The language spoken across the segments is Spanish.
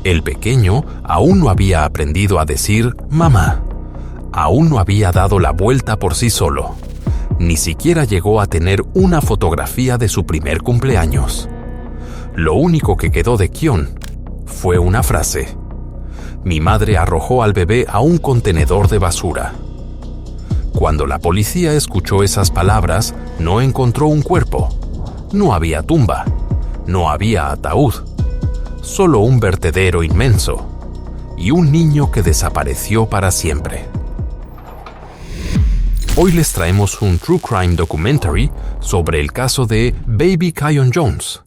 El pequeño aún no había aprendido a decir mamá. Aún no había dado la vuelta por sí solo. Ni siquiera llegó a tener una fotografía de su primer cumpleaños. Lo único que quedó de Kyon fue una frase. Mi madre arrojó al bebé a un contenedor de basura. Cuando la policía escuchó esas palabras, no encontró un cuerpo. No había tumba. No había ataúd. Solo un vertedero inmenso. Y un niño que desapareció para siempre. Hoy les traemos un True Crime Documentary sobre el caso de Baby Kyon Jones.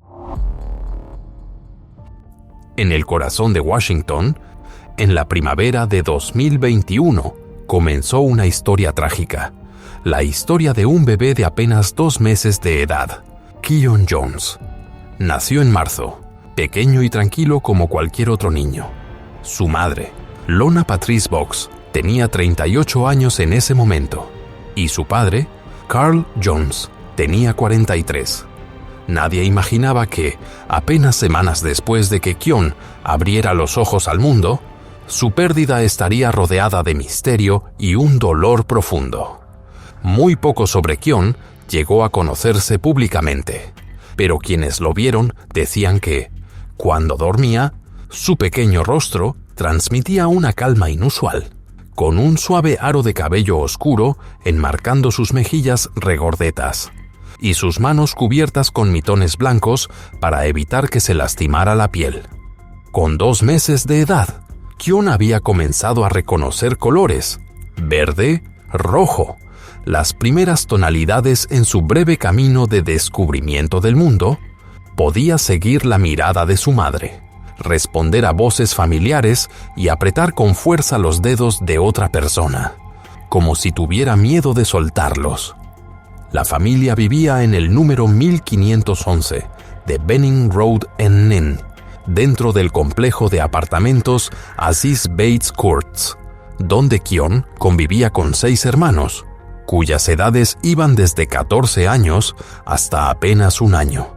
En el corazón de Washington, en la primavera de 2021, comenzó una historia trágica. La historia de un bebé de apenas 2 meses de edad, Kyon Jones. Nació en marzo, pequeño y tranquilo como cualquier otro niño. Su madre, Lona Patrice Box, tenía 38 años en ese momento. Y su padre, Carl Jones, tenía 43. Nadie imaginaba que, apenas semanas después de que Kyon abriera los ojos al mundo, su pérdida estaría rodeada de misterio y un dolor profundo. Muy poco sobre Kyon llegó a conocerse públicamente, pero quienes lo vieron decían que, cuando dormía, su pequeño rostro transmitía una calma inusual, con un suave aro de cabello oscuro enmarcando sus mejillas regordetas, y sus manos cubiertas con mitones blancos para evitar que se lastimara la piel. Con 2 meses de edad, Kyon había comenzado a reconocer colores: verde, rojo, las primeras tonalidades en su breve camino de descubrimiento del mundo. Podía seguir la mirada de su madre, responder a voces familiares y apretar con fuerza los dedos de otra persona, como si tuviera miedo de soltarlos. La familia vivía en el número 1511 de Benning Road en Nen, dentro del complejo de apartamentos Aziz Bates Courts, donde Kyon convivía con 6 hermanos, cuyas edades iban desde 14 años hasta apenas 1 año.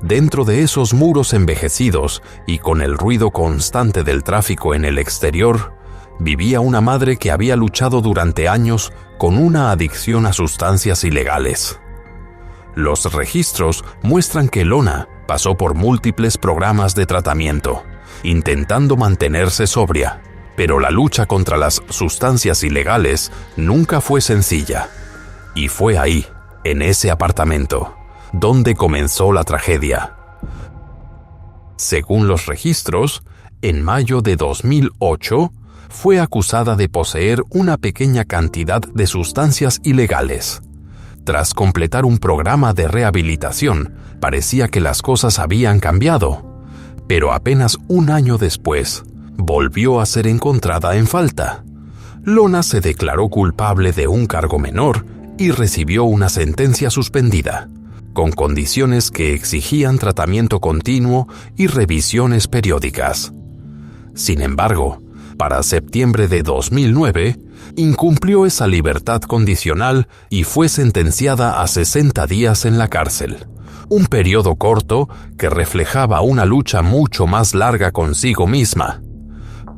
Dentro de esos muros envejecidos y con el ruido constante del tráfico en el exterior, vivía una madre que había luchado durante años con una adicción a sustancias ilegales. Los registros muestran que Lona pasó por múltiples programas de tratamiento, intentando mantenerse sobria, pero la lucha contra las sustancias ilegales nunca fue sencilla. Y fue ahí, en ese apartamento, donde comenzó la tragedia. Según los registros, en mayo de 2008, fue acusada de poseer una pequeña cantidad de sustancias ilegales. Tras completar un programa de rehabilitación, parecía que las cosas habían cambiado, pero apenas 1 año después, volvió a ser encontrada en falta. Lona se declaró culpable de un cargo menor y recibió una sentencia suspendida, con condiciones que exigían tratamiento continuo y revisiones periódicas. Sin embargo, para septiembre de 2009, incumplió esa libertad condicional y fue sentenciada a 60 días en la cárcel, un periodo corto que reflejaba una lucha mucho más larga consigo misma.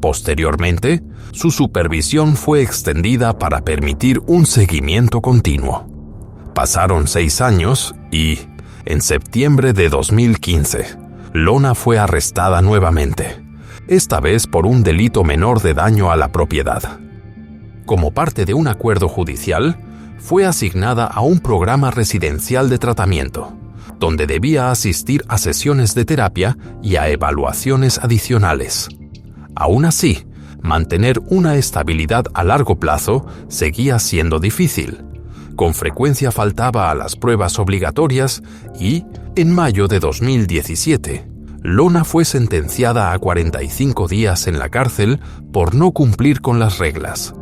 Posteriormente, su supervisión fue extendida para permitir un seguimiento continuo. Pasaron 6 años y, en septiembre de 2015, Lona fue arrestada nuevamente, esta vez por un delito menor de daño a la propiedad. Como parte de un acuerdo judicial, fue asignada a un programa residencial de tratamiento, donde debía asistir a sesiones de terapia y a evaluaciones adicionales. Aún así, mantener una estabilidad a largo plazo seguía siendo difícil. Con frecuencia faltaba a las pruebas obligatorias y, en mayo de 2017, Lona fue sentenciada a 45 días en la cárcel por no cumplir con las reglas.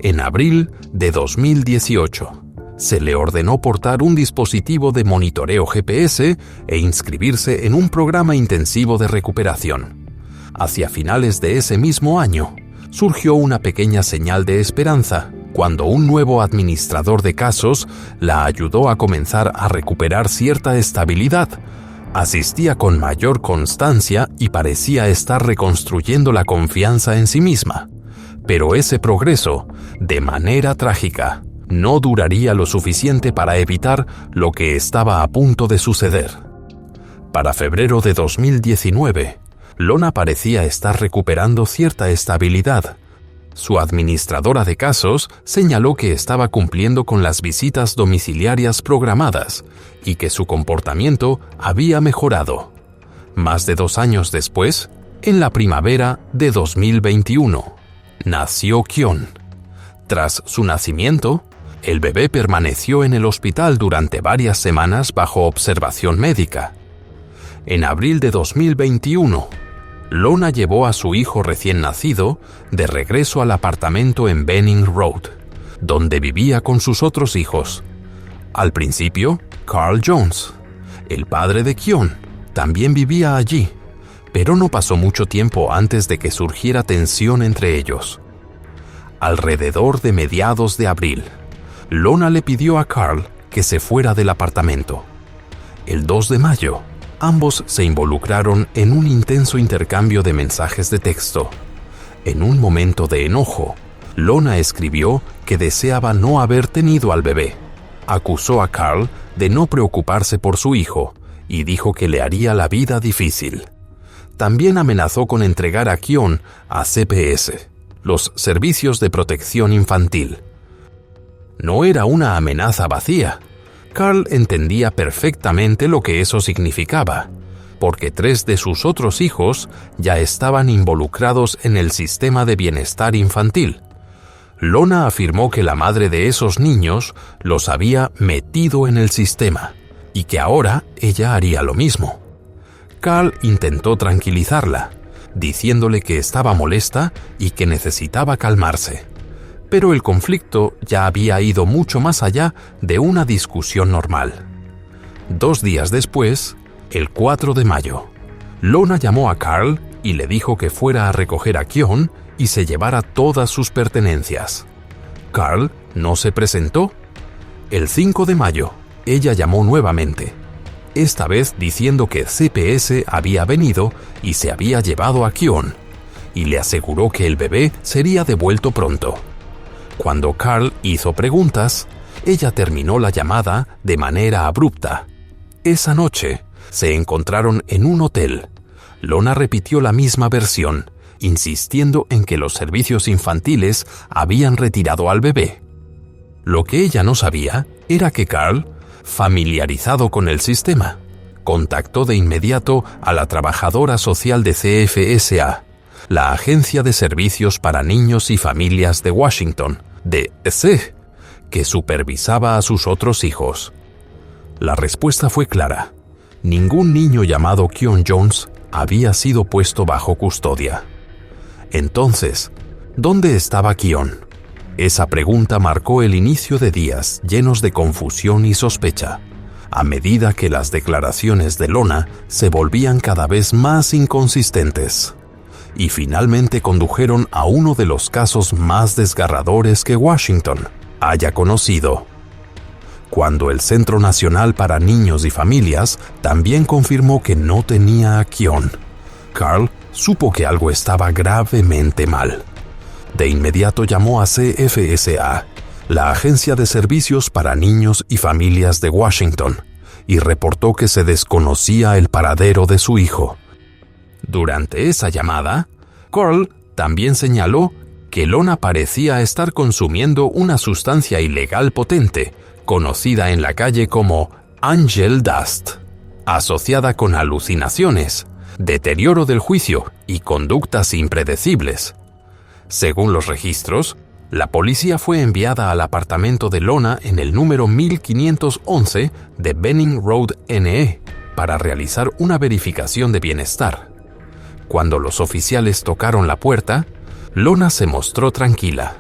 En abril de 2018, se le ordenó portar un dispositivo de monitoreo GPS e inscribirse en un programa intensivo de recuperación. Hacia finales de ese mismo año, surgió una pequeña señal de esperanza cuando un nuevo administrador de casos la ayudó a comenzar a recuperar cierta estabilidad, Asistía con mayor constancia y parecía estar reconstruyendo la confianza en sí misma. Pero ese progreso, de manera trágica, no duraría lo suficiente para evitar lo que estaba a punto de suceder. Para febrero de 2019, Lona parecía estar recuperando cierta estabilidad. Su administradora de casos señaló que estaba cumpliendo con las visitas domiciliarias programadas y que su comportamiento había mejorado. Más de 2 años después, en la primavera de 2021, nació Kyon. Tras su nacimiento, el bebé permaneció en el hospital durante varias semanas bajo observación médica. En abril de 2021, Lona llevó a su hijo recién nacido de regreso al apartamento en Benning Road, donde vivía con sus otros hijos. Al principio, Carl Jones, el padre de Kyon, también vivía allí, pero no pasó mucho tiempo antes de que surgiera tensión entre ellos. Alrededor de mediados de abril, Lona le pidió a Carl que se fuera del apartamento. El 2 de mayo, ambos se involucraron en un intenso intercambio de mensajes de texto. En un momento de enojo, Lona escribió que deseaba no haber tenido al bebé. Acusó a Carl de no preocuparse por su hijo y dijo que le haría la vida difícil. También amenazó con entregar a Kyon a CPS, los Servicios de Protección Infantil. No era una amenaza vacía. Carl entendía perfectamente lo que eso significaba, porque 3 de sus otros hijos ya estaban involucrados en el sistema de bienestar infantil. Lona afirmó que la madre de esos niños los había metido en el sistema y que ahora ella haría lo mismo. Carl intentó tranquilizarla, diciéndole que estaba molesta y que necesitaba calmarse. Pero el conflicto ya había ido mucho más allá de una discusión normal. 2 días después, el 4 de mayo, Lona llamó a Carl y le dijo que fuera a recoger a Kyon y se llevara todas sus pertenencias. Carl no se presentó. El 5 de mayo, ella llamó nuevamente, esta vez diciendo que CPS había venido y se había llevado a Kyon, y le aseguró que el bebé sería devuelto pronto. Cuando Carl hizo preguntas, ella terminó la llamada de manera abrupta. Esa noche, se encontraron en un hotel. Lona repitió la misma versión, insistiendo en que los servicios infantiles habían retirado al bebé. Lo que ella no sabía era que Carl, familiarizado con el sistema, contactó de inmediato a la trabajadora social de CFSA, la Agencia de Servicios para Niños y Familias de Washington, D.C., que supervisaba a sus otros hijos. La respuesta fue clara. Ningún niño llamado Kyon Jones había sido puesto bajo custodia. Entonces, ¿dónde estaba Kyon? Esa pregunta marcó el inicio de días llenos de confusión y sospecha, a medida que las declaraciones de Lona se volvían cada vez más inconsistentes, y finalmente condujeron a uno de los casos más desgarradores que Washington haya conocido. Cuando el Centro Nacional para Niños y Familias también confirmó que no tenía a Kyon, Carl supo que algo estaba gravemente mal. De inmediato llamó a CFSA, la Agencia de Servicios para Niños y Familias de Washington, y reportó que se desconocía el paradero de su hijo. Durante esa llamada, Carl también señaló que Lona parecía estar consumiendo una sustancia ilegal potente, conocida en la calle como Angel Dust, asociada con alucinaciones, deterioro del juicio y conductas impredecibles. Según los registros, la policía fue enviada al apartamento de Lona en el número 1511 de Benning Road NE para realizar una verificación de bienestar. Cuando los oficiales tocaron la puerta, Lona se mostró tranquila.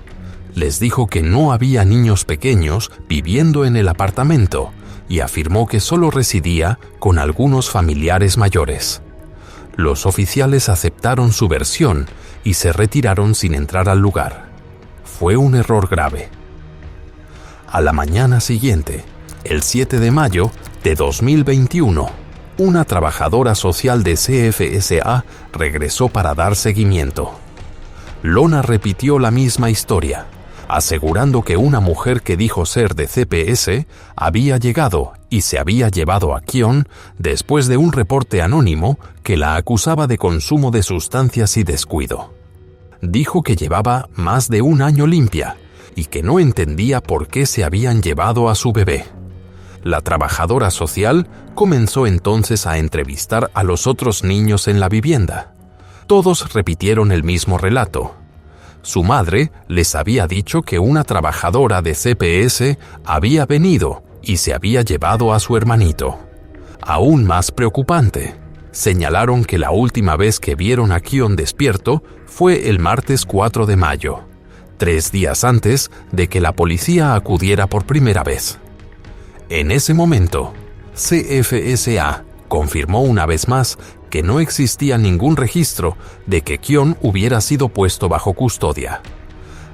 Les dijo que no había niños pequeños viviendo en el apartamento y afirmó que solo residía con algunos familiares mayores. Los oficiales aceptaron su versión y se retiraron sin entrar al lugar. Fue un error grave. A la mañana siguiente, el 7 de mayo de 2021, una trabajadora social de CFSA regresó para dar seguimiento. Lona repitió la misma historia, asegurando que una mujer que dijo ser de CPS había llegado y se había llevado a Kyon después de un reporte anónimo que la acusaba de consumo de sustancias y descuido. Dijo que llevaba más de un año limpia y que no entendía por qué se habían llevado a su bebé. La trabajadora social comenzó entonces a entrevistar a los otros niños en la vivienda. Todos repitieron el mismo relato. Su madre les había dicho que una trabajadora de CPS había venido y se había llevado a su hermanito. Aún más preocupante, señalaron que la última vez que vieron a Kyon despierto fue el martes 4 de mayo, 3 días antes de que la policía acudiera por primera vez. En ese momento, CFSA confirmó una vez más que no existía ningún registro de que Kyon hubiera sido puesto bajo custodia.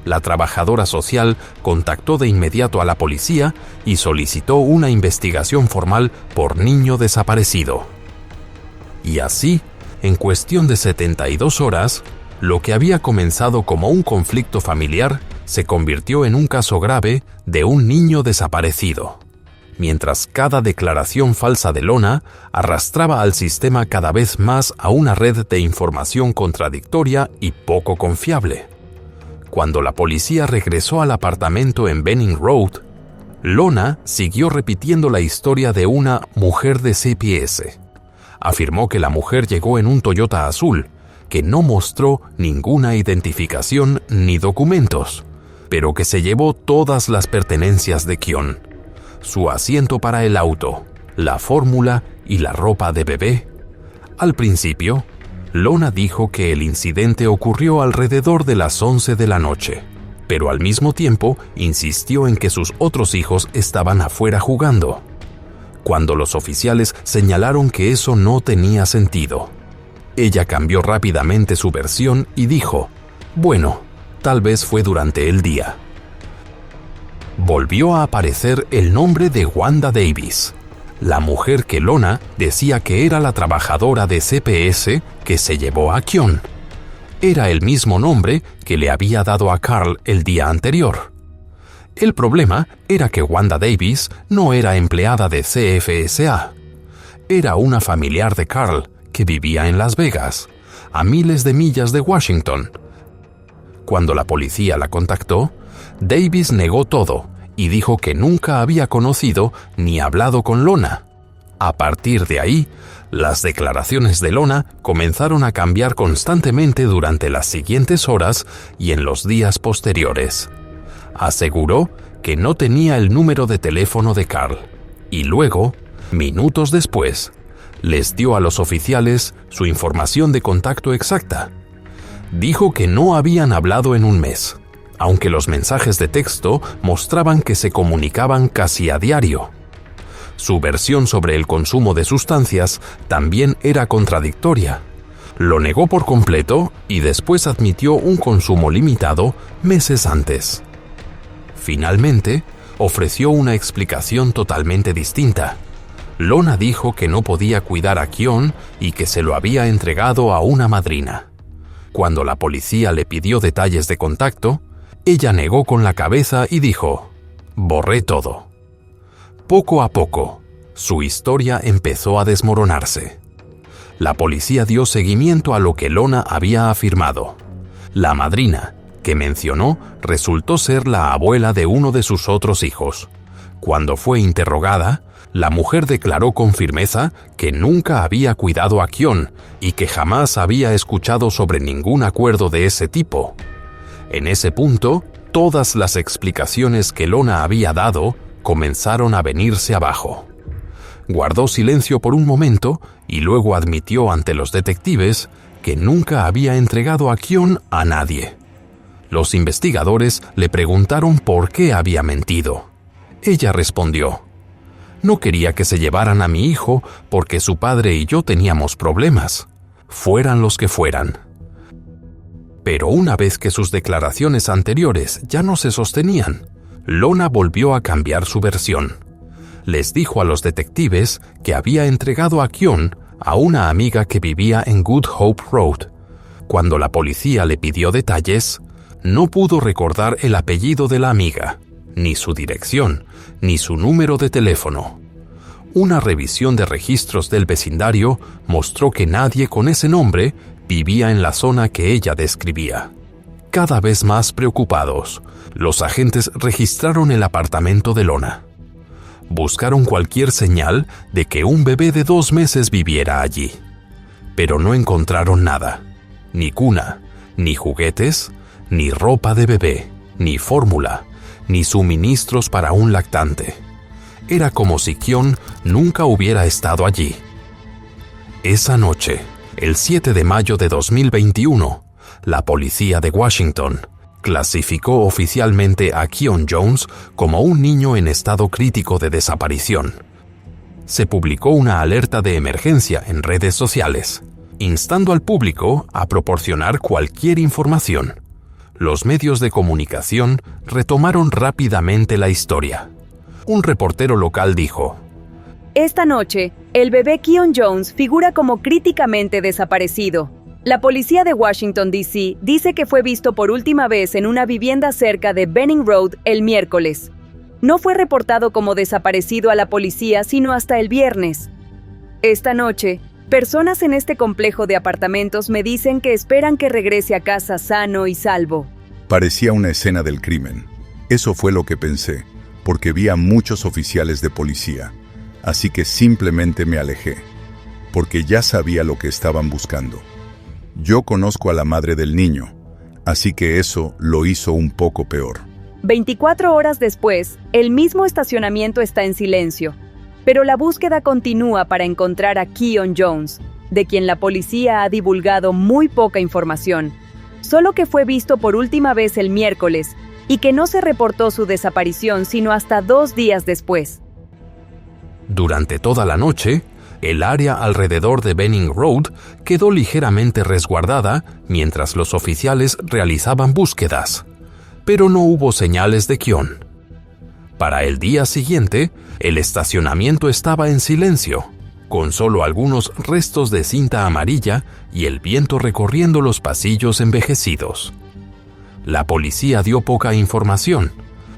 La trabajadora social contactó de inmediato a la policía y solicitó una investigación formal por niño desaparecido. Y así, en cuestión de 72 horas, lo que había comenzado como un conflicto familiar se convirtió en un caso grave de un niño desaparecido, mientras cada declaración falsa de Lona arrastraba al sistema cada vez más a una red de información contradictoria y poco confiable. Cuando la policía regresó al apartamento en Benning Road, Lona siguió repitiendo la historia de una mujer de CPS. Afirmó que la mujer llegó en un Toyota azul, que no mostró ninguna identificación ni documentos, pero que se llevó todas las pertenencias de Kyon: su asiento para el auto, la fórmula y la ropa de bebé. Al principio, Lona dijo que el incidente ocurrió alrededor de las 11 de la noche, pero al mismo tiempo insistió en que sus otros hijos estaban afuera jugando. Cuando los oficiales señalaron que eso no tenía sentido, ella cambió rápidamente su versión y dijo: bueno, tal vez fue durante el día. Volvió a aparecer el nombre de Wanda Davis, la mujer que Lona decía que era la trabajadora de CPS que se llevó a Kyon. Era el mismo nombre que le había dado a Carl el día anterior. El problema era que Wanda Davis no era empleada de CFSA. Era una familiar de Carl que vivía en Las Vegas, a miles de millas de Washington. Cuando la policía la contactó, Davis negó todo y dijo que nunca había conocido ni hablado con Lona. A partir de ahí, las declaraciones de Lona comenzaron a cambiar constantemente durante las siguientes horas y en los días posteriores. Aseguró que no tenía el número de teléfono de Carl y luego, minutos después, les dio a los oficiales su información de contacto exacta. Dijo que no habían hablado en un mes, aunque los mensajes de texto mostraban que se comunicaban casi a diario. Su versión sobre el consumo de sustancias también era contradictoria. Lo negó por completo y después admitió un consumo limitado meses antes. Finalmente, ofreció una explicación totalmente distinta. Lona dijo que no podía cuidar a Kyon y que se lo había entregado a una madrina. Cuando la policía le pidió detalles de contacto, ella negó con la cabeza y dijo: borré todo. Poco a poco, su historia empezó a desmoronarse. La policía dio seguimiento a lo que Lona había afirmado. La madrina que mencionó resultó ser la abuela de uno de sus otros hijos. Cuando fue interrogada, la mujer declaró con firmeza que nunca había cuidado a Kyon y que jamás había escuchado sobre ningún acuerdo de ese tipo. En ese punto, todas las explicaciones que Lona había dado comenzaron a venirse abajo. Guardó silencio por un momento y luego admitió ante los detectives que nunca había entregado a Kyon a nadie. Los investigadores le preguntaron por qué había mentido. Ella respondió: no quería que se llevaran a mi hijo porque su padre y yo teníamos problemas, fueran los que fueran. Pero una vez que sus declaraciones anteriores ya no se sostenían, Lona volvió a cambiar su versión. les dijo a los detectives que había entregado a Kyon a una amiga que vivía en Good Hope Road. Cuando la policía le pidió detalles, no pudo recordar el apellido de la amiga, ni su dirección, ni su número de teléfono. Una revisión de registros del vecindario mostró que nadie con ese nombre vivía en la zona que ella describía. Cada vez más preocupados, los agentes registraron el apartamento de Lona. Buscaron cualquier señal de que un bebé de 2 meses viviera allí, pero no encontraron nada. Ni cuna, ni juguetes, ni ropa de bebé, ni fórmula, ni suministros para un lactante. Era como si Kyon nunca hubiera estado allí. Esa noche, el 7 de mayo de 2021, la policía de Washington clasificó oficialmente a Kyon Jones como un niño en estado crítico de desaparición. Se publicó una alerta de emergencia en redes sociales, instando al público a proporcionar cualquier información. Los medios de comunicación retomaron rápidamente la historia. Un reportero local dijo: Esta noche, el bebé Kyon Jones figura como críticamente desaparecido. La policía de Washington, D.C. dice que fue visto por última vez en una vivienda cerca de Benning Road el miércoles. No fue reportado como desaparecido a la policía sino hasta el viernes. Esta noche, personas en este complejo de apartamentos me dicen que esperan que regrese a casa sano y salvo. Parecía una escena del crimen. Eso fue lo que pensé, porque vi a muchos oficiales de policía, así que simplemente me alejé, porque ya sabía lo que estaban buscando. Yo conozco a la madre del niño, así que eso lo hizo un poco peor. 24 horas después, el mismo estacionamiento está en silencio, pero la búsqueda continúa para encontrar a Kyon Jones, de quien la policía ha divulgado muy poca información, solo que fue visto por última vez el miércoles y que no se reportó su desaparición sino hasta 2 días después. Durante toda la noche, el área alrededor de Benning Road quedó ligeramente resguardada mientras los oficiales realizaban búsquedas, pero no hubo señales de Kyon. Para el día siguiente, el estacionamiento estaba en silencio, con solo algunos restos de cinta amarilla y el viento recorriendo los pasillos envejecidos. La policía dio poca información,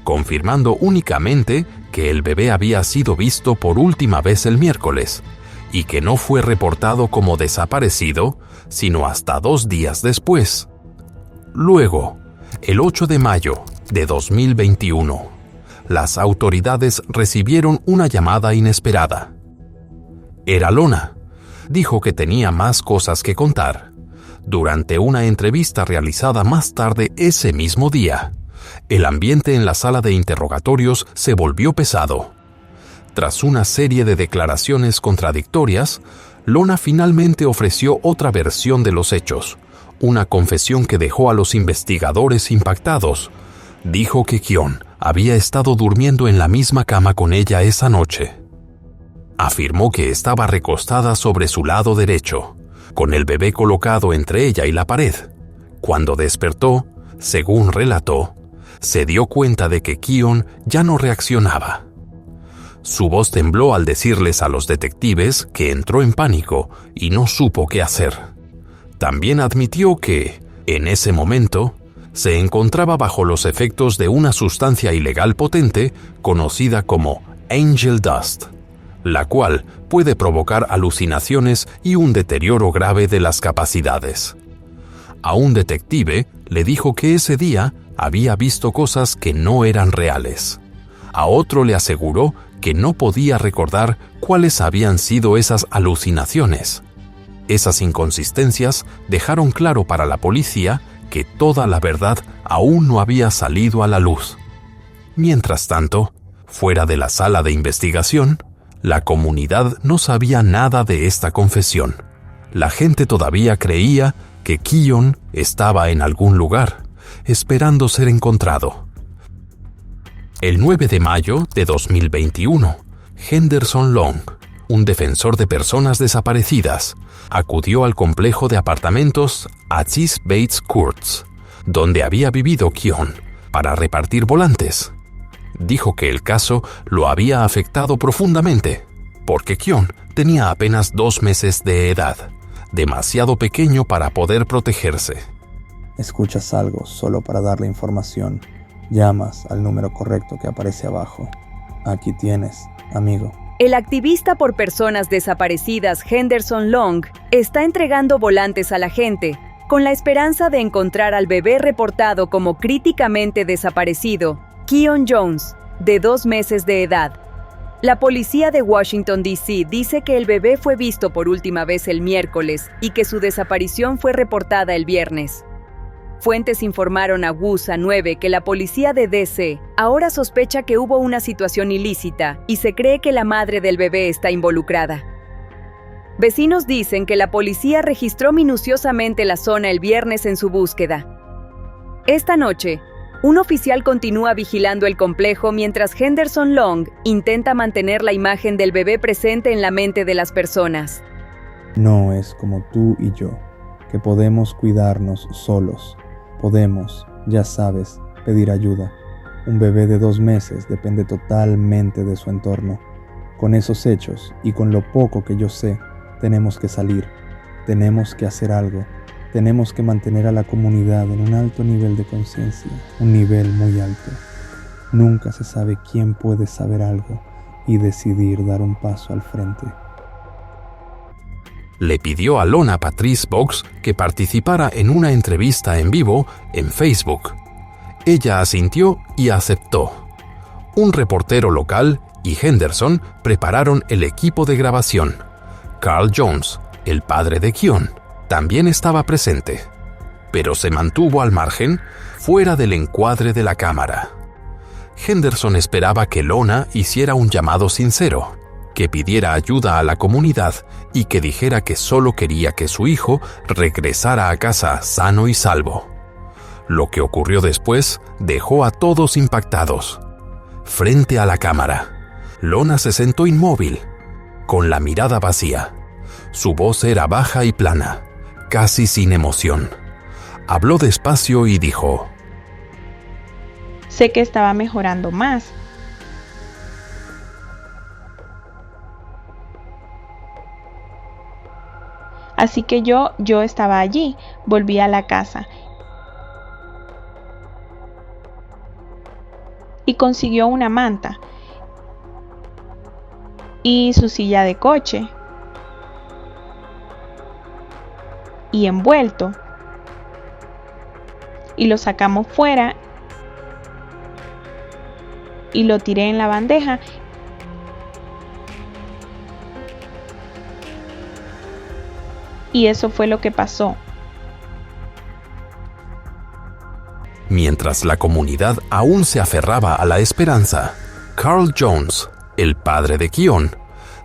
confirmando únicamente que el bebé había sido visto por última vez el miércoles y que no fue reportado como desaparecido sino hasta 2 días después. Luego, el 8 de mayo de 2021, las autoridades recibieron una llamada inesperada. Era Lona. Dijo que tenía más cosas que contar. Durante una entrevista realizada más tarde ese mismo día, el ambiente en la sala de interrogatorios se volvió pesado. Tras una serie de declaraciones contradictorias, Lona finalmente ofreció otra versión de los hechos, una confesión que dejó a los investigadores impactados. Dijo que Kyon había estado durmiendo en la misma cama con ella esa noche. Afirmó que estaba recostada sobre su lado derecho, con el bebé colocado entre ella y la pared. Cuando despertó, según relató, se dio cuenta de que Kyon ya no reaccionaba. Su voz tembló al decirles a los detectives que entró en pánico y no supo qué hacer. También admitió que, en ese momento, se encontraba bajo los efectos de una sustancia ilegal potente conocida como Angel Dust, la cual puede provocar alucinaciones y un deterioro grave de las capacidades. A un detective le dijo que ese día había visto cosas que no eran reales. A otro le aseguró que no podía recordar cuáles habían sido esas alucinaciones. Esas inconsistencias dejaron claro para la policía que toda la verdad aún no había salido a la luz. Mientras tanto, fuera de la sala de investigación, la comunidad no sabía nada de esta confesión. La gente todavía creía que Kyon estaba en algún lugar, esperando ser encontrado. El 9 de mayo de 2021, Henderson Long, un defensor de personas desaparecidas, acudió al complejo de apartamentos Aziz Bates Courts, donde había vivido Kyon, para repartir volantes. dijo que el caso lo había afectado profundamente, porque Kyon tenía apenas 2 meses de edad, demasiado pequeño para poder protegerse. Escuchas algo solo para darle información. Llamas al número correcto que aparece abajo. Aquí tienes, amigo. El activista por personas desaparecidas Henderson Long está entregando volantes a la gente, con la esperanza de encontrar al bebé reportado como críticamente desaparecido, Keon Jones, de 2 meses de edad. La policía de Washington, D.C. dice que el bebé fue visto por última vez el miércoles y que su desaparición fue reportada el viernes. Fuentes informaron a WUSA 9 que la policía de D.C. ahora sospecha que hubo una situación ilícita y se cree que la madre del bebé está involucrada. Vecinos dicen que la policía registró minuciosamente la zona el viernes en su búsqueda. Esta noche, un oficial continúa vigilando el complejo mientras Henderson Long intenta mantener la imagen del bebé presente en la mente de las personas. No es como tú y yo, que podemos cuidarnos solos. Podemos, ya sabes, pedir ayuda. Un bebé de 2 meses depende totalmente de su entorno. Con esos hechos y con lo poco que yo sé, tenemos que salir. Tenemos que hacer algo. Tenemos que mantener a la comunidad en un alto nivel de conciencia, un nivel muy alto. Nunca se sabe quién puede saber algo y decidir dar un paso al frente. Le pidió a Lona Patrice Box que participara en una entrevista en vivo en Facebook. Ella asintió y aceptó. Un reportero local y Henderson prepararon el equipo de grabación. Carl Jones, el padre de Keon, también estaba presente, pero se mantuvo al margen, fuera del encuadre de la cámara. Henderson esperaba que Lona hiciera un llamado sincero, que pidiera ayuda a la comunidad y que dijera que solo quería que su hijo regresara a casa sano y salvo. Lo que ocurrió después dejó a todos impactados. Frente a la cámara, Lona se sentó inmóvil, con la mirada vacía. Su voz era baja y plana, casi sin emoción. Habló despacio y dijo: Sé que estaba mejorando más. Así que yo estaba allí, volví a la casa. Y consiguió una manta. Y su silla de coche. Y envuelto. Y lo sacamos fuera. Y lo tiré en la bandeja. Y eso fue lo que pasó. Mientras la comunidad aún se aferraba a la esperanza, Carl Jones, el padre de Keon,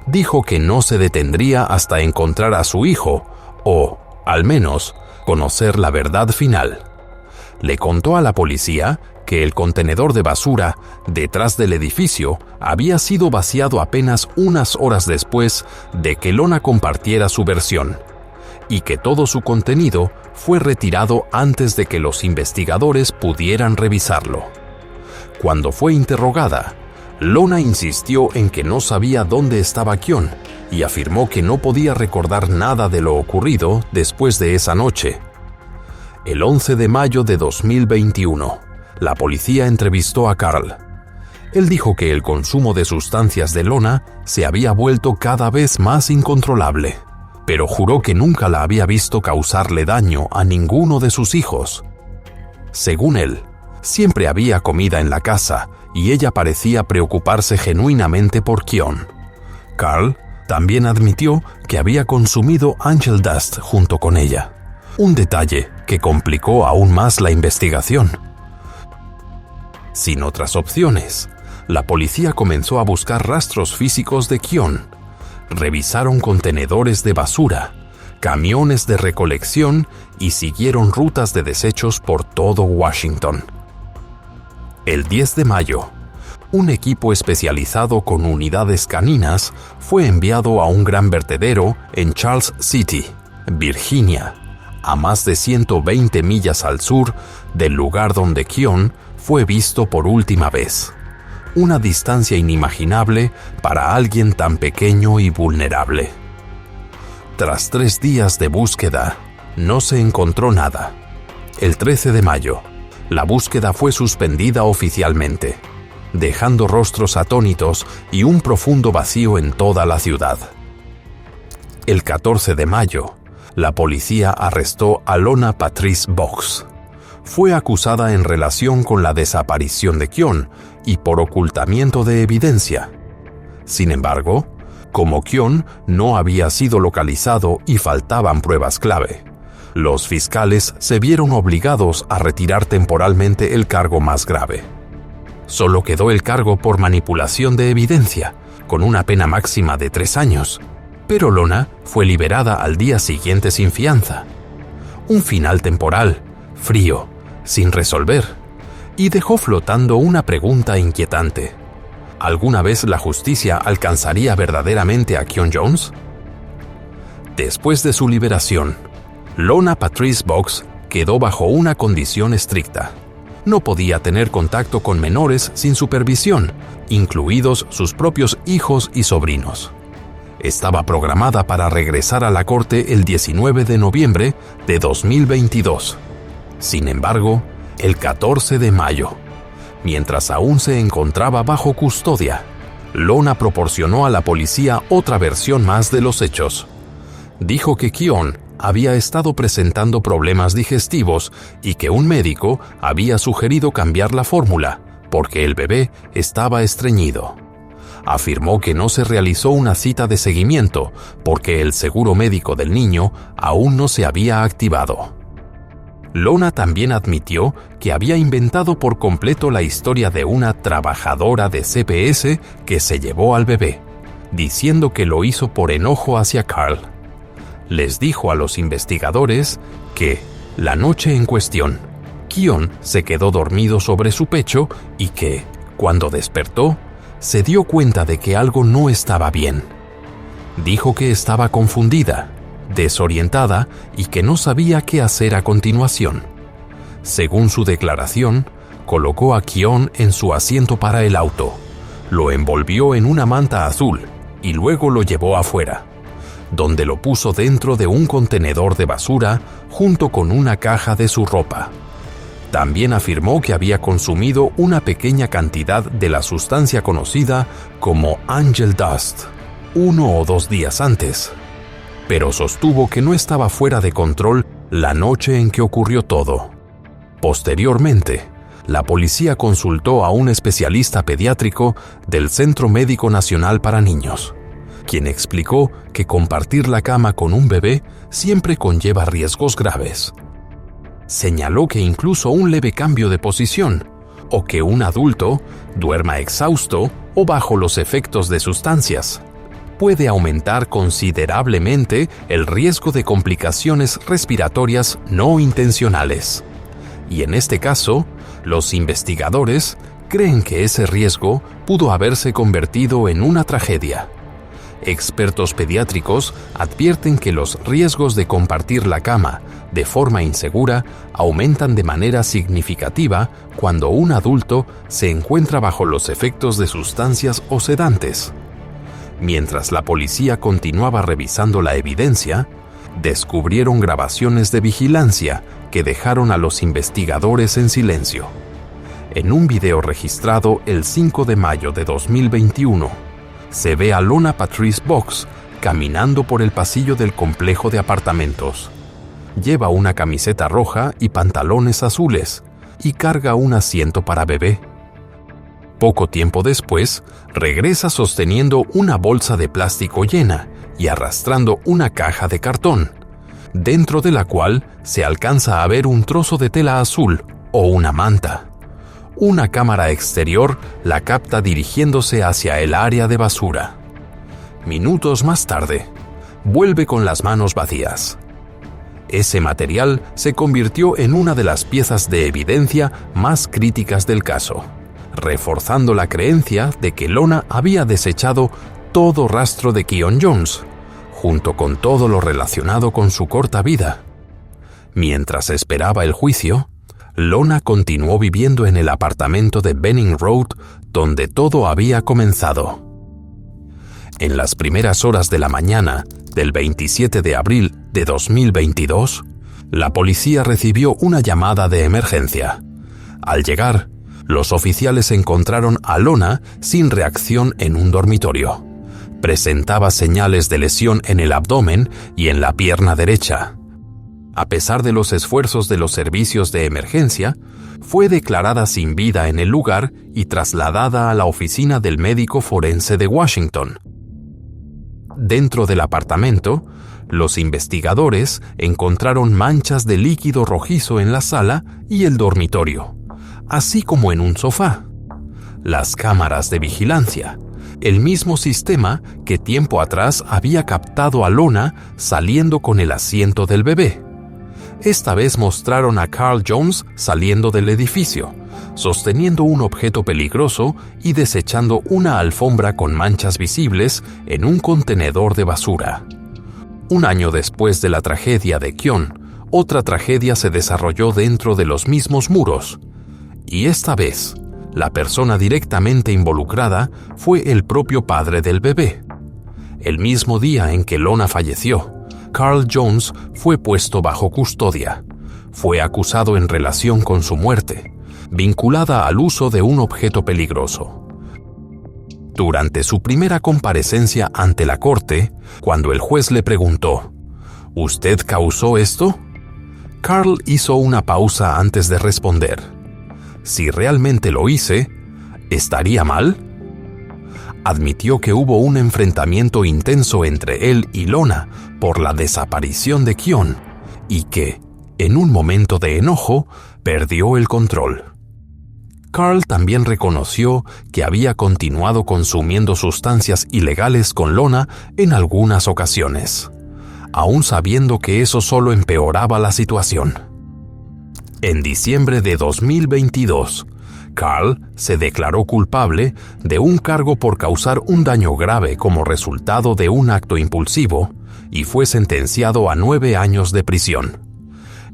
dijo que no se detendría hasta encontrar a su hijo, o, al menos, conocer la verdad final. Le contó a la policía que el contenedor de basura detrás del edificio había sido vaciado apenas unas horas después de que Lona compartiera su versión, y que todo su contenido fue retirado antes de que los investigadores pudieran revisarlo. Cuando fue interrogada, Lona insistió en que no sabía dónde estaba Keon y afirmó que no podía recordar nada de lo ocurrido después de esa noche. El 11 de mayo de 2021, la policía entrevistó a Carl. Él dijo que el consumo de sustancias de Lona se había vuelto cada vez más incontrolable, pero juró que nunca la había visto causarle daño a ninguno de sus hijos. Según él, siempre había comida en la casa y ella parecía preocuparse genuinamente por Keon. Carl también admitió que había consumido Angel Dust junto con ella, un detalle que complicó aún más la investigación. Sin otras opciones, la policía comenzó a buscar rastros físicos de Keon. Revisaron contenedores de basura, camiones de recolección y siguieron rutas de desechos por todo Washington. El 10 de mayo, un equipo especializado con unidades caninas fue enviado a un gran vertedero en Charles City, Virginia, a más de 120 millas al sur del lugar donde Keon fue visto por última vez. una distancia inimaginable para alguien tan pequeño y vulnerable. Tras 3 días de búsqueda, no se encontró nada. El 13 de mayo, la búsqueda fue suspendida oficialmente, dejando rostros atónitos y un profundo vacío en toda la ciudad. El 14 de mayo, la policía arrestó a Lorna Patrice Boggs. Fue acusada en relación con la desaparición de Kyon y por ocultamiento de evidencia. Sin embargo, como Kyon no había sido localizado y faltaban pruebas clave, los fiscales se vieron obligados a retirar temporalmente el cargo más grave. Solo quedó el cargo por manipulación de evidencia, con una pena máxima de 3 años, pero Lorna fue liberada al día siguiente sin fianza. Un final temporal, frío, sin resolver, y dejó flotando una pregunta inquietante. ¿Alguna vez la justicia alcanzaría verdaderamente a Kyon Jones? Después de su liberación, Lorna Patrice Boggs quedó bajo una condición estricta. No podía tener contacto con menores sin supervisión, incluidos sus propios hijos y sobrinos. Estaba programada para regresar a la corte el 19 de noviembre de 2022. Sin embargo, el 14 de mayo, mientras aún se encontraba bajo custodia, Lorna proporcionó a la policía otra versión más de los hechos. Dijo que Kyon había estado presentando problemas digestivos y que un médico había sugerido cambiar la fórmula porque el bebé estaba estreñido. Afirmó que no se realizó una cita de seguimiento porque el seguro médico del niño aún no se había activado. Lorna también admitió que había inventado por completo la historia de una trabajadora de CPS que se llevó al bebé, diciendo que lo hizo por enojo hacia Carl. Les dijo a los investigadores que, la noche en cuestión, Kyon se quedó dormido sobre su pecho y que, cuando despertó, se dio cuenta de que algo no estaba bien. Dijo que estaba confundida, desorientada y que no sabía qué hacer a continuación. Según su declaración, colocó a Kyon en su asiento para el auto, lo envolvió en una manta azul y luego lo llevó afuera, donde lo puso dentro de un contenedor de basura junto con una caja de su ropa. También afirmó que había consumido una pequeña cantidad de la sustancia conocida como Angel Dust 1 o 2 días antes, pero sostuvo que no estaba fuera de control la noche en que ocurrió todo. Posteriormente, la policía consultó a un especialista pediátrico del Centro Médico Nacional para Niños, quien explicó que compartir la cama con un bebé siempre conlleva riesgos graves. Señaló que incluso un leve cambio de posición, o que un adulto duerma exhausto o bajo los efectos de sustancias, puede aumentar considerablemente el riesgo de complicaciones respiratorias no intencionales. Y en este caso, los investigadores creen que ese riesgo pudo haberse convertido en una tragedia. Expertos pediátricos advierten que los riesgos de compartir la cama de forma insegura aumentan de manera significativa cuando un adulto se encuentra bajo los efectos de sustancias o sedantes. Mientras la policía continuaba revisando la evidencia, descubrieron grabaciones de vigilancia que dejaron a los investigadores en silencio. En un video registrado el 5 de mayo de 2021, se ve a Lorna Patrice Boggs caminando por el pasillo del complejo de apartamentos. Lleva una camiseta roja y pantalones azules y carga un asiento para bebé. Poco tiempo después, regresa sosteniendo una bolsa de plástico llena y arrastrando una caja de cartón, dentro de la cual se alcanza a ver un trozo de tela azul o una manta. Una cámara exterior la capta dirigiéndose hacia el área de basura. Minutos más tarde, vuelve con las manos vacías. Ese material se convirtió en una de las piezas de evidencia más críticas del caso, reforzando la creencia de que Lorna había desechado todo rastro de Kyon Jones, junto con todo lo relacionado con su corta vida. Mientras esperaba el juicio, Lorna continuó viviendo en el apartamento de Benning Road, donde todo había comenzado. En las primeras horas de la mañana del 27 de abril de 2022, la policía recibió una llamada de emergencia. Al llegar, los oficiales encontraron a Lorna sin reacción en un dormitorio. Presentaba señales de lesión en el abdomen y en la pierna derecha. A pesar de los esfuerzos de los servicios de emergencia, fue declarada sin vida en el lugar y trasladada a la oficina del médico forense de Washington. Dentro del apartamento, los investigadores encontraron manchas de líquido rojizo en la sala y el dormitorio, así como en un sofá. Las cámaras de vigilancia, el mismo sistema que tiempo atrás había captado a Lorna saliendo con el asiento del bebé. Esta vez mostraron a Carl Jones saliendo del edificio, sosteniendo un objeto peligroso y desechando una alfombra con manchas visibles en un contenedor de basura. Un año después de la tragedia de Keon, otra tragedia se desarrolló dentro de los mismos muros. Y esta vez, la persona directamente involucrada fue el propio padre del bebé. El mismo día en que Lorna falleció, Carl Jones fue puesto bajo custodia. Fue acusado en relación con su muerte, vinculada al uso de un objeto peligroso. Durante su primera comparecencia ante la corte, cuando el juez le preguntó, ¿usted causó esto?, Carl hizo una pausa antes de responder. Si realmente lo hice, ¿estaría mal? Admitió que hubo un enfrentamiento intenso entre él y Lorna por la desaparición de Keon y que, en un momento de enojo, perdió el control. Carl también reconoció que había continuado consumiendo sustancias ilegales con Lorna en algunas ocasiones, aún sabiendo que eso solo empeoraba la situación. En diciembre de 2022, Carl se declaró culpable de un cargo por causar un daño grave como resultado de un acto impulsivo y fue sentenciado a 9 años de prisión.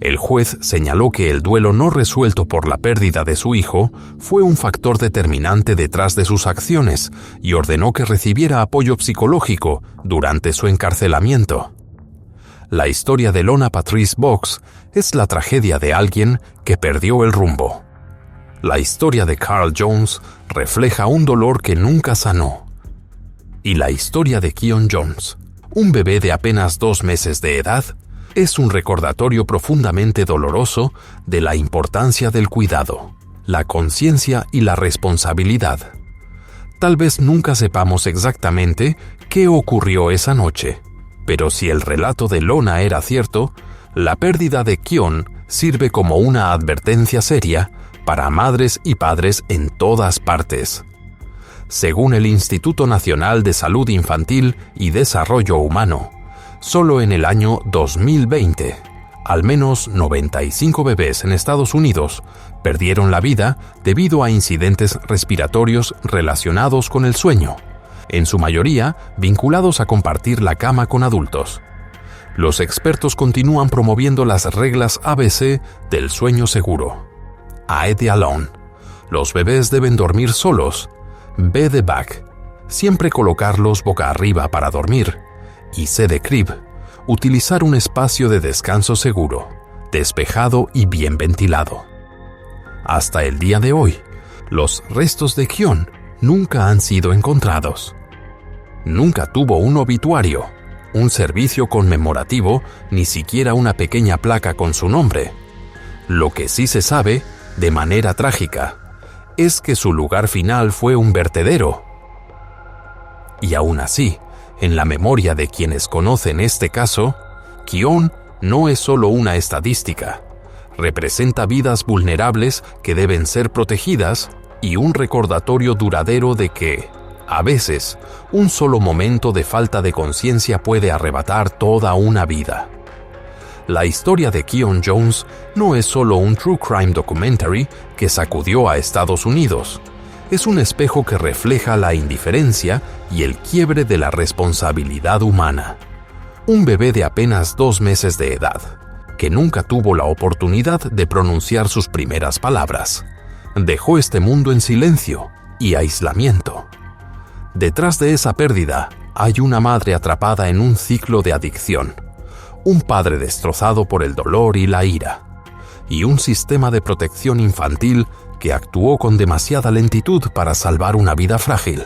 El juez señaló que el duelo no resuelto por la pérdida de su hijo fue un factor determinante detrás de sus acciones y ordenó que recibiera apoyo psicológico durante su encarcelamiento. La historia de Lorna Patrice Boggs es la tragedia de alguien que perdió el rumbo. La historia de Carl Jones refleja un dolor que nunca sanó. Y la historia de Keon Jones, un bebé de apenas 2 meses de edad, es un recordatorio profundamente doloroso de la importancia del cuidado, la conciencia y la responsabilidad. Tal vez nunca sepamos exactamente qué ocurrió esa noche, pero si el relato de Lorna era cierto, la pérdida de Keon sirve como una advertencia seria para madres y padres en todas partes. Según el Instituto Nacional de Salud Infantil y Desarrollo Humano, solo en el año 2020, al menos 95 bebés en Estados Unidos perdieron la vida debido a incidentes respiratorios relacionados con el sueño, en su mayoría vinculados a compartir la cama con adultos. Los expertos continúan promoviendo las reglas ABC del sueño seguro. A de alone. Los bebés deben dormir solos. B de back. Siempre colocarlos boca arriba para dormir. Y C de crib. Utilizar un espacio de descanso seguro, despejado y bien ventilado. Hasta el día de hoy, los restos de Keon nunca han sido encontrados. Nunca tuvo un obituario, un servicio conmemorativo, ni siquiera una pequeña placa con su nombre. Lo que sí se sabe, de manera trágica, es que su lugar final fue un vertedero. Y aún así, en la memoria de quienes conocen este caso, Keon no es solo una estadística. Representa vidas vulnerables que deben ser protegidas y un recordatorio duradero de que, a veces, un solo momento de falta de conciencia puede arrebatar toda una vida. La historia de Keon Jones no es solo un true crime documentary que sacudió a Estados Unidos. Es un espejo que refleja la indiferencia y el quiebre de la responsabilidad humana. Un bebé de apenas 2 meses de edad, que nunca tuvo la oportunidad de pronunciar sus primeras palabras. Dejó este mundo en silencio y aislamiento. Detrás de esa pérdida hay una madre atrapada en un ciclo de adicción, un padre destrozado por el dolor y la ira, y un sistema de protección infantil que actuó con demasiada lentitud para salvar una vida frágil.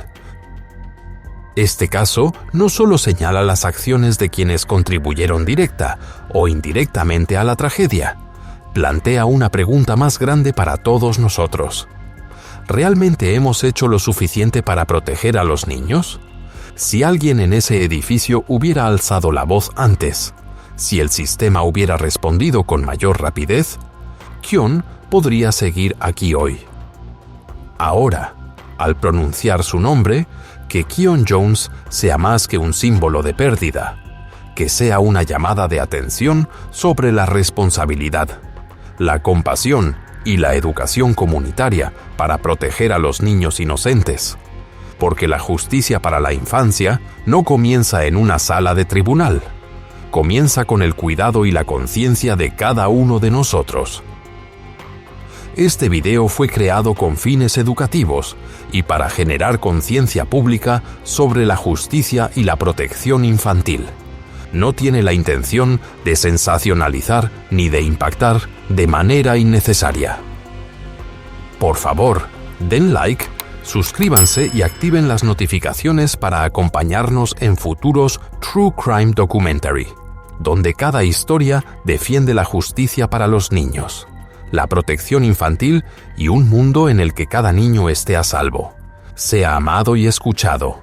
Este caso no solo señala las acciones de quienes contribuyeron directa o indirectamente a la tragedia, plantea una pregunta más grande para todos nosotros. ¿Realmente hemos hecho lo suficiente para proteger a los niños? Si alguien en ese edificio hubiera alzado la voz antes, si el sistema hubiera respondido con mayor rapidez, Kion podría seguir aquí hoy. Ahora, al pronunciar su nombre, que Kion Jones sea más que un símbolo de pérdida, que sea una llamada de atención sobre la responsabilidad, la compasión y la educación comunitaria para proteger a los niños inocentes, porque la justicia para la infancia no comienza en una sala de tribunal, comienza con el cuidado y la conciencia de cada uno de nosotros. Este video fue creado con fines educativos y para generar conciencia pública sobre la justicia y la protección infantil. No tiene la intención de sensacionalizar ni de impactar de manera innecesaria. Por favor, den like, suscríbanse y activen las notificaciones para acompañarnos en futuros True Crime Documentary, donde cada historia defiende la justicia para los niños, la protección infantil y un mundo en el que cada niño esté a salvo, sea amado y escuchado.